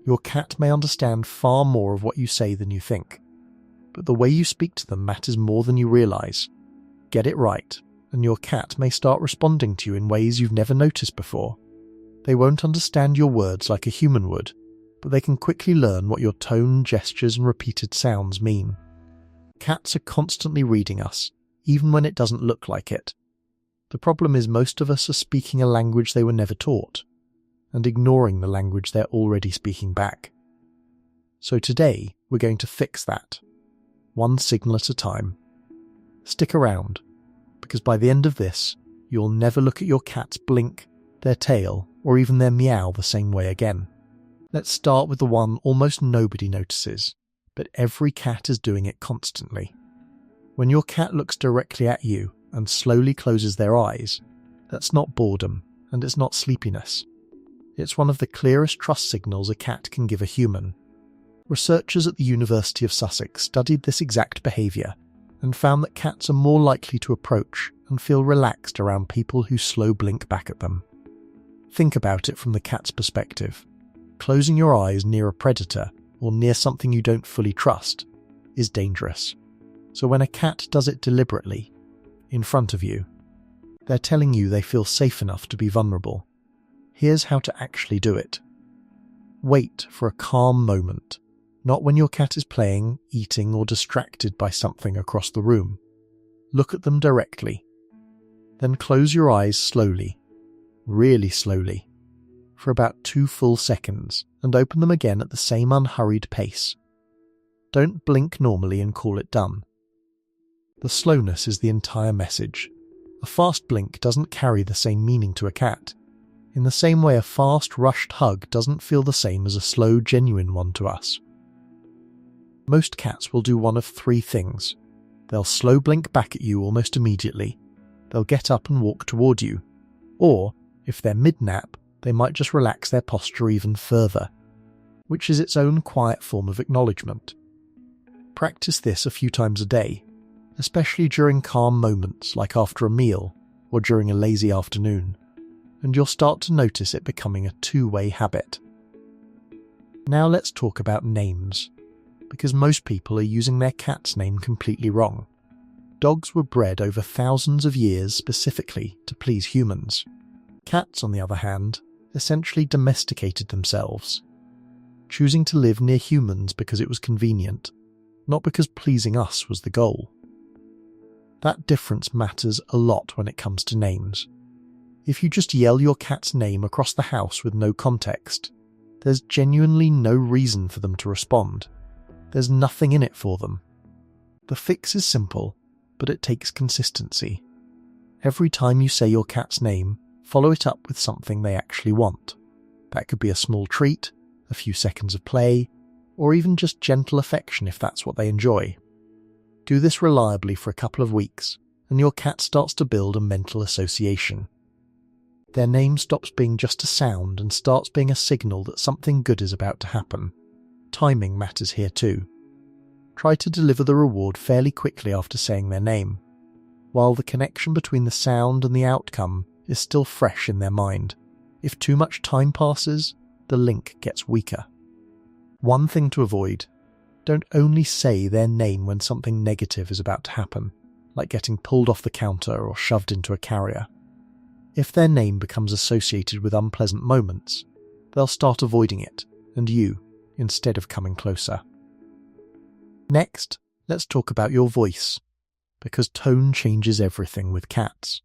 Your cat may understand far more of what you say than you think, but the way you speak to them matters more than you realise. Get it right, and your cat may start responding to you in ways you've never noticed before. They won't understand your words like a human would, but they can quickly learn what your tone, gestures and repeated sounds mean. Cats are constantly reading us, even when it doesn't look like it. The problem is most of us are speaking a language they were never taught, and ignoring the language they're already speaking back. So today, we're going to fix that, one signal at a time. Stick around, because by the end of this, you'll never look at your cat's blink, their tail, or even their meow the same way again. Let's start with the one almost nobody notices, but every cat is doing it constantly. When your cat looks directly at you and slowly closes their eyes, that's not boredom, and it's not sleepiness. It's one of the clearest trust signals a cat can give a human. Researchers at the University of Sussex studied this exact behaviour and found that cats are more likely to approach and feel relaxed around people who slow blink back at them. Think about it from the cat's perspective. Closing your eyes near a predator or near something you don't fully trust is dangerous. So when a cat does it deliberately, in front of you, they're telling you they feel safe enough to be vulnerable. Here's how to actually do it. Wait for a calm moment, not when your cat is playing, eating or distracted by something across the room. Look at them directly. Then close your eyes slowly, really slowly, for about 2 full seconds and open them again at the same unhurried pace. Don't blink normally and call it done. The slowness is the entire message. A fast blink doesn't carry the same meaning to a cat. In the same way a fast, rushed hug doesn't feel the same as a slow, genuine one to us. Most cats will do one of 3 things. They'll slow blink back at you almost immediately. They'll get up and walk toward you. Or, if they're mid-nap, they might just relax their posture even further, which is its own quiet form of acknowledgement. Practice this a few times a day, especially during calm moments like after a meal or during a lazy afternoon, and you'll start to notice it becoming a 2-way habit. Now let's talk about names, because most people are using their cat's name completely wrong. Dogs were bred over thousands of years specifically to please humans. Cats, on the other hand, essentially domesticated themselves, choosing to live near humans because it was convenient, not because pleasing us was the goal. That difference matters a lot when it comes to names. If you just yell your cat's name across the house with no context, there's genuinely no reason for them to respond. There's nothing in it for them. The fix is simple, but it takes consistency. Every time you say your cat's name, follow it up with something they actually want. That could be a small treat, a few seconds of play, or even just gentle affection if that's what they enjoy. Do this reliably for a couple of weeks, and your cat starts to build a mental association. Their name stops being just a sound and starts being a signal that something good is about to happen. Timing matters here too. Try to deliver the reward fairly quickly after saying their name, while the connection between the sound and the outcome is still fresh in their mind. If too much time passes, the link gets weaker. One thing to avoid: don't only say their name when something negative is about to happen, like getting pulled off the counter or shoved into a carrier. If their name becomes associated with unpleasant moments, they'll start avoiding it, and you, instead of coming closer. Next, let's talk about your voice, because tone changes everything with cats.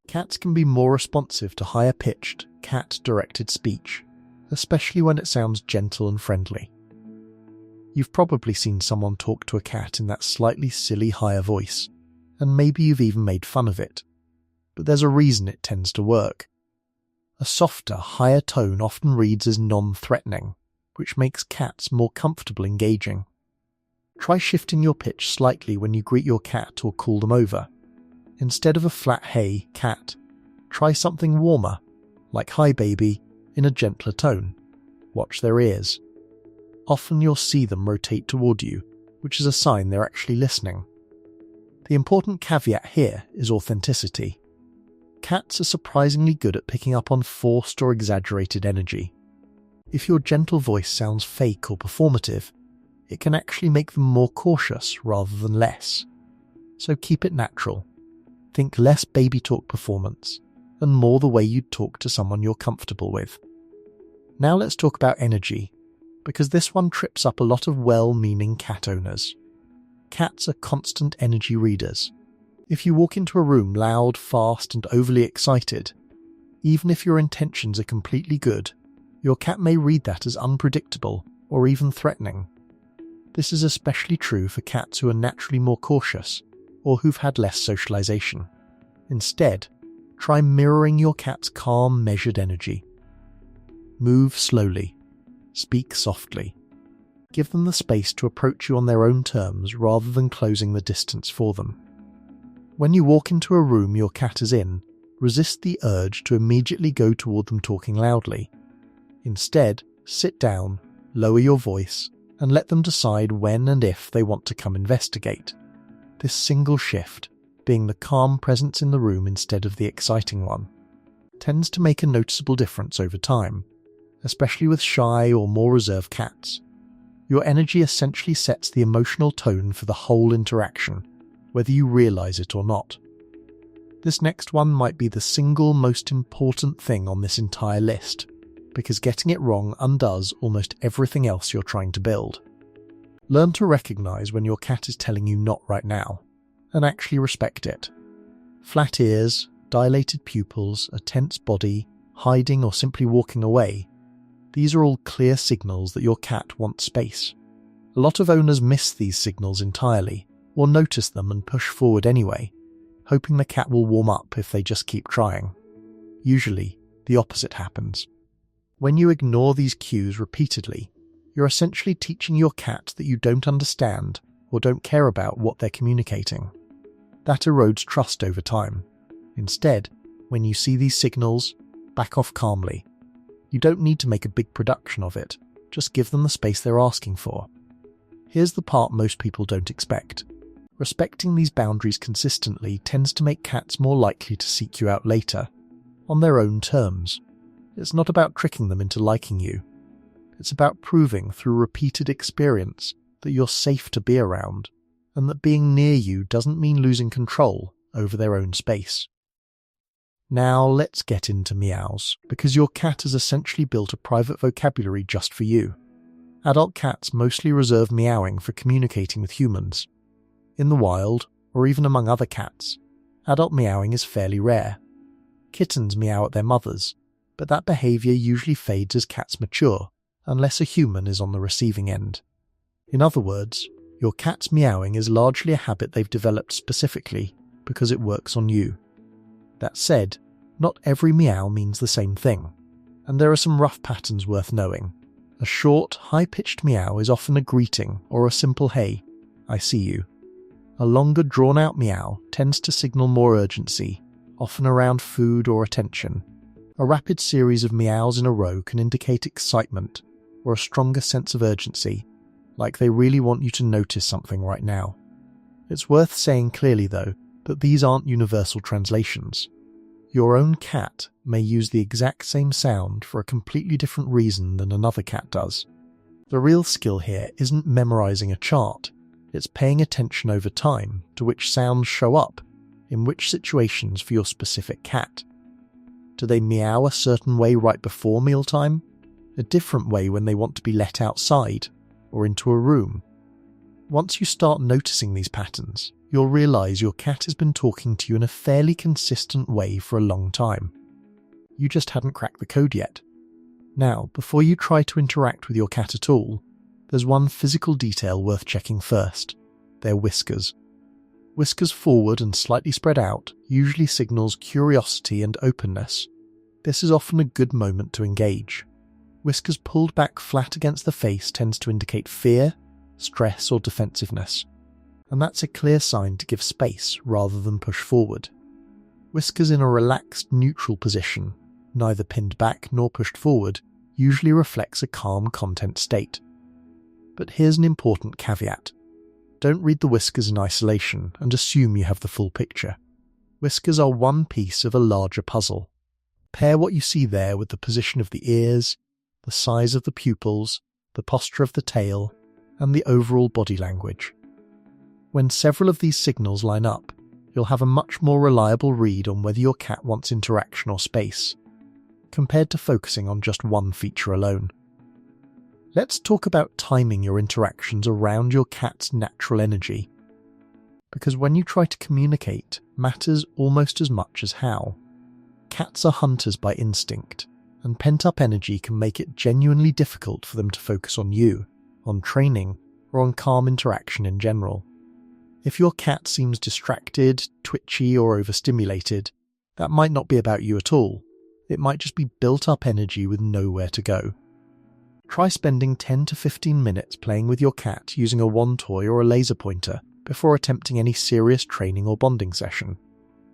Cats can be more responsive to higher-pitched, cat-directed speech, especially when it sounds gentle and friendly. You've probably seen someone talk to a cat in that slightly silly higher voice, and maybe you've even made fun of it. But there's a reason it tends to work. A softer, higher tone often reads as non-threatening, which makes cats more comfortable engaging. Try shifting your pitch slightly when you greet your cat or call them over. Instead of a flat "Hey, cat," try something warmer, like "Hi, baby," in a gentler tone. Watch their ears. Often you'll see them rotate toward you, which is a sign they're actually listening. The important caveat here is authenticity. Cats are surprisingly good at picking up on forced or exaggerated energy. If your gentle voice sounds fake or performative, it can actually make them more cautious rather than less. So keep it natural. Think less baby talk performance and more the way you'd talk to someone you're comfortable with. Now let's talk about energy, because this one trips up a lot of well-meaning cat owners. Cats are constant energy readers. If you walk into a room loud, fast, and overly excited, even if your intentions are completely good, your cat may read that as unpredictable or even threatening. This is especially true for cats who are naturally more cautious or who've had less socialization. Instead, try mirroring your cat's calm, measured energy. Move slowly. Speak softly. Give them the space to approach you on their own terms rather than closing the distance for them. When you walk into a room your cat is in, resist the urge to immediately go toward them talking loudly. Instead, sit down, lower your voice, and let them decide when and if they want to come investigate. This single shift, being the calm presence in the room instead of the exciting one, tends to make a noticeable difference over time, especially with shy or more reserved cats. Your energy essentially sets the emotional tone for the whole interaction, whether you realize it or not. This next one might be the single most important thing on this entire list, because getting it wrong undoes almost everything else you're trying to build. Learn to recognize when your cat is telling you not right now, and actually respect it. Flat ears, dilated pupils, a tense body, hiding or simply walking away, these are all clear signals that your cat wants space. A lot of owners miss these signals entirely, or notice them and push forward anyway, hoping the cat will warm up if they just keep trying. Usually, the opposite happens. When you ignore these cues repeatedly, you're essentially teaching your cat that you don't understand or don't care about what they're communicating. That erodes trust over time. Instead, when you see these signals, back off calmly. You don't need to make a big production of it, just give them the space they're asking for. Here's the part most people don't expect. Respecting these boundaries consistently tends to make cats more likely to seek you out later, on their own terms. It's not about tricking them into liking you. It's about proving through repeated experience that you're safe to be around, and that being near you doesn't mean losing control over their own space. Now let's get into meows, because your cat has essentially built a private vocabulary just for you. Adult cats mostly reserve meowing for communicating with humans. In the wild, or even among other cats, adult meowing is fairly rare. Kittens meow at their mothers, but that behaviour usually fades as cats mature, unless a human is on the receiving end. In other words, your cat's meowing is largely a habit they've developed specifically because it works on you. That said, not every meow means the same thing, and there are some rough patterns worth knowing. A short, high-pitched meow is often a greeting or a simple "hey, I see you." A longer, drawn-out meow tends to signal more urgency, often around food or attention. A rapid series of meows in a row can indicate excitement or a stronger sense of urgency, like they really want you to notice something right now. It's worth saying clearly, though, that these aren't universal translations. Your own cat may use the exact same sound for a completely different reason than another cat does. The real skill here isn't memorizing a chart, it's paying attention over time to which sounds show up in which situations for your specific cat. Do they meow a certain way right before mealtime? A different way when they want to be let outside or into a room? Once you start noticing these patterns, you'll realize your cat has been talking to you in a fairly consistent way for a long time. You just hadn't cracked the code yet. Now, before you try to interact with your cat at all, there's one physical detail worth checking first: their whiskers. Whiskers forward and slightly spread out usually signals curiosity and openness. This is often a good moment to engage. Whiskers pulled back flat against the face tends to indicate fear, stress, or defensiveness, and that's a clear sign to give space rather than push forward. Whiskers in a relaxed, neutral position, neither pinned back nor pushed forward, usually reflects a calm content state. But here's an important caveat. Don't read the whiskers in isolation and assume you have the full picture. Whiskers are one piece of a larger puzzle. Pair what you see there with the position of the ears, the size of the pupils, the posture of the tail, and the overall body language. When several of these signals line up, you'll have a much more reliable read on whether your cat wants interaction or space, compared to focusing on just one feature alone. Let's talk about timing your interactions around your cat's natural energy, because when you try to communicate matters almost as much as how. Cats are hunters by instinct, and pent-up energy can make it genuinely difficult for them to focus on you, on training, or on calm interaction in general. If your cat seems distracted, twitchy, or overstimulated, that might not be about you at all. It might just be built-up energy with nowhere to go. Try spending 10 to 15 minutes playing with your cat using a wand toy or a laser pointer before attempting any serious training or bonding session.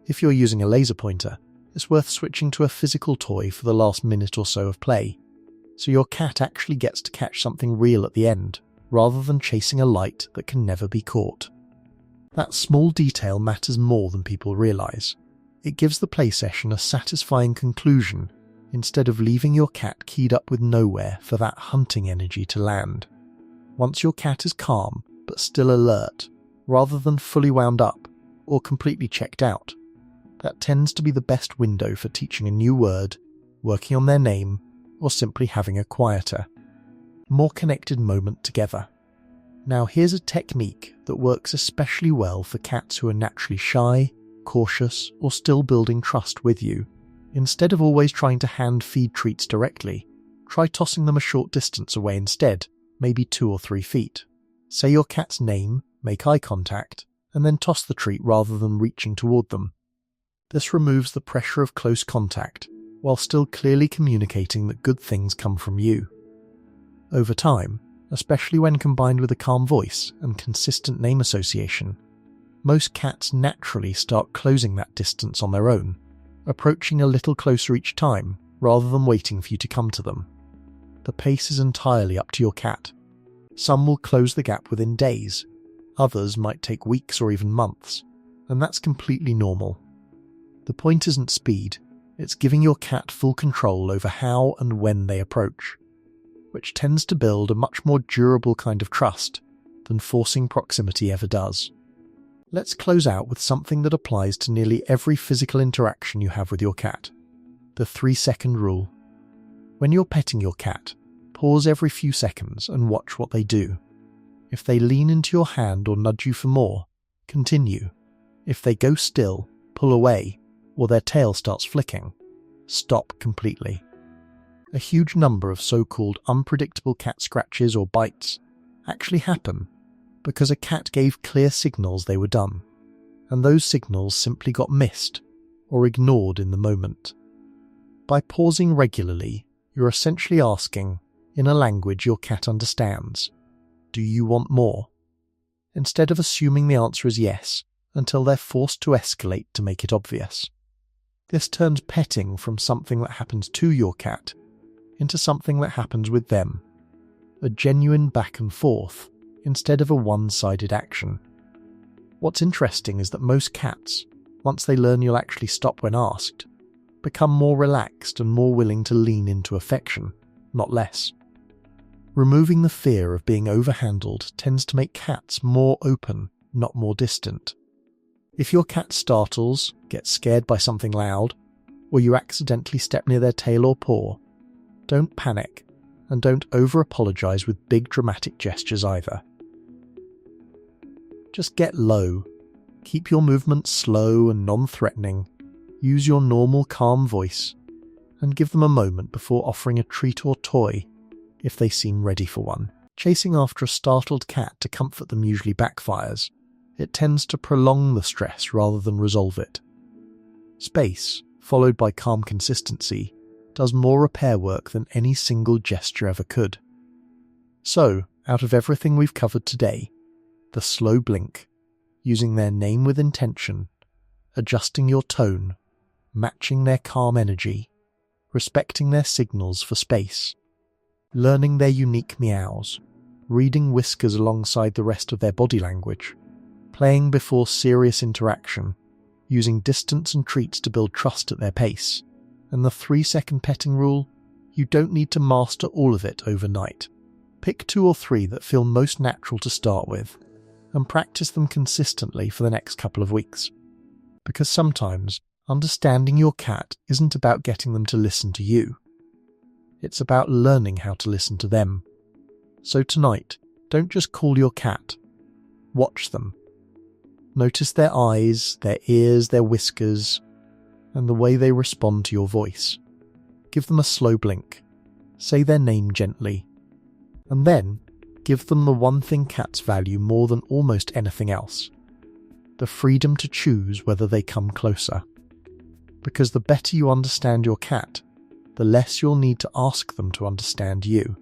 If you're using a laser pointer, it's worth switching to a physical toy for the last minute or so of play, so your cat actually gets to catch something real at the end, rather than chasing a light that can never be caught. That small detail matters more than people realise. It gives the play session a satisfying conclusion, instead of leaving your cat keyed up with nowhere for that hunting energy to land. Once your cat is calm, but still alert, rather than fully wound up, or completely checked out, that tends to be the best window for teaching a new word, working on their name, or simply having a quieter, more connected moment together. Now here's a technique that works especially well for cats who are naturally shy, cautious, or still building trust with you. Instead of always trying to hand feed treats directly, try tossing them a short distance away instead, maybe 2 or 3 feet. Say your cat's name, make eye contact, and then toss the treat rather than reaching toward them. This removes the pressure of close contact, while still clearly communicating that good things come from you. Over time, especially when combined with a calm voice and consistent name association, most cats naturally start closing that distance on their own, approaching a little closer each time rather than waiting for you to come to them. The pace is entirely up to your cat. Some will close the gap within days, others might take weeks or even months, and that's completely normal. The point isn't speed, it's giving your cat full control over how and when they approach, which tends to build a much more durable kind of trust than forcing proximity ever does. Let's close out with something that applies to nearly every physical interaction you have with your cat: the 3-second rule. When you're petting your cat, pause every few seconds and watch what they do. If they lean into your hand or nudge you for more, continue. If they go still, pull away, or their tail starts flicking, stop completely. A huge number of so-called unpredictable cat scratches or bites actually happen because a cat gave clear signals they were done, and those signals simply got missed or ignored in the moment. By pausing regularly, you're essentially asking, in a language your cat understands, "Do you want more?" Instead of assuming the answer is yes, until they're forced to escalate to make it obvious. This turns petting from something that happens to your cat into something that happens with them, a genuine back and forth instead of a one-sided action. What's interesting is that most cats, once they learn you'll actually stop when asked, become more relaxed and more willing to lean into affection, not less. Removing the fear of being overhandled tends to make cats more open, not more distant. If your cat startles, gets scared by something loud, or you accidentally step near their tail or paw, don't panic, and don't over-apologise with big dramatic gestures either. Just get low, keep your movements slow and non-threatening, use your normal calm voice, and give them a moment before offering a treat or toy if they seem ready for one. Chasing after a startled cat to comfort them usually backfires. It tends to prolong the stress rather than resolve it. Space, followed by calm consistency, does more repair work than any single gesture ever could. So, out of everything we've covered today, the slow blink, using their name with intention, adjusting your tone, matching their calm energy, respecting their signals for space, learning their unique meows, reading whiskers alongside the rest of their body language, playing before serious interaction, using distance and treats to build trust at their pace, and the 3-second petting rule, You don't need to master all of it overnight. Pick 2 or 3 that feel most natural to start with, and practice them consistently for the next couple of weeks. Because sometimes, understanding your cat isn't about getting them to listen to you. It's about learning how to listen to them. So tonight, don't just call your cat. Watch them. Notice their eyes, their ears, their whiskers, and the way they respond to your voice. Give them a slow blink. Say their name gently. And then, give them the one thing cats value more than almost anything else. The freedom to choose whether they come closer. Because the better you understand your cat, the less you'll need to ask them to understand you.